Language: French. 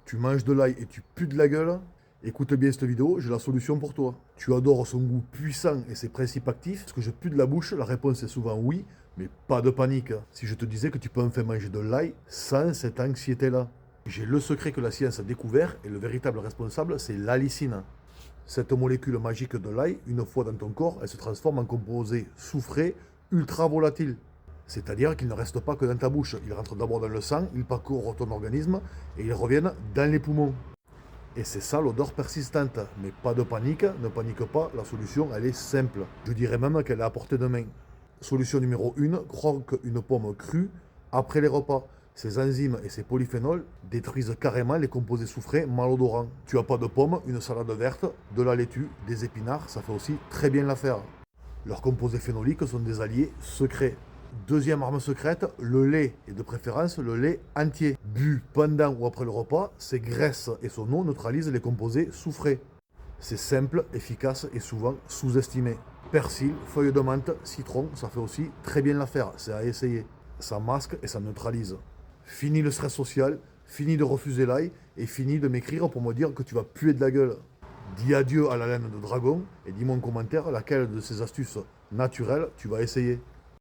Tu manges de l'ail et tu pues de la gueule? Écoute bien cette vidéo, j'ai la solution pour toi. Tu adores son goût puissant et ses principes actifs. Est-ce que je pue de la bouche? La réponse est souvent oui, mais pas de panique. Si je te disais que tu peux enfin manger de l'ail sans cette anxiété-là. J'ai le secret que la science a découvert et le véritable responsable, c'est l'allicine. Cette molécule magique de l'ail, une fois dans ton corps, elle se transforme en composé soufré ultra volatile. C'est-à-dire qu'il ne reste pas que dans ta bouche. Il rentre d'abord dans le sang, il parcourt ton organisme et il revient dans les poumons. Et c'est ça l'odeur persistante. Mais pas de panique, ne panique pas, la solution elle est simple. Je dirais même qu'elle est à portée de main. Solution numéro 1, croque une pomme crue après les repas. Ces enzymes et ces polyphénols détruisent carrément les composés soufrés malodorants. Tu as pas de pommes, une salade verte, de la laitue, des épinards, ça fait aussi très bien l'affaire. Leurs composés phénoliques sont des alliés secrets. Deuxième arme secrète, le lait, et de préférence le lait entier. Bu pendant ou après le repas, c'est graisse et son eau neutralise les composés soufrés. C'est simple, efficace et souvent sous-estimé. Persil, feuilles de menthe, citron, ça fait aussi très bien l'affaire, c'est à essayer. Ça masque et ça neutralise. Fini le stress social, fini de refuser l'ail et fini de m'écrire pour me dire que tu vas puer de la gueule. Dis adieu à la laine de dragon et dis-moi en commentaire laquelle de ces astuces naturelles tu vas essayer.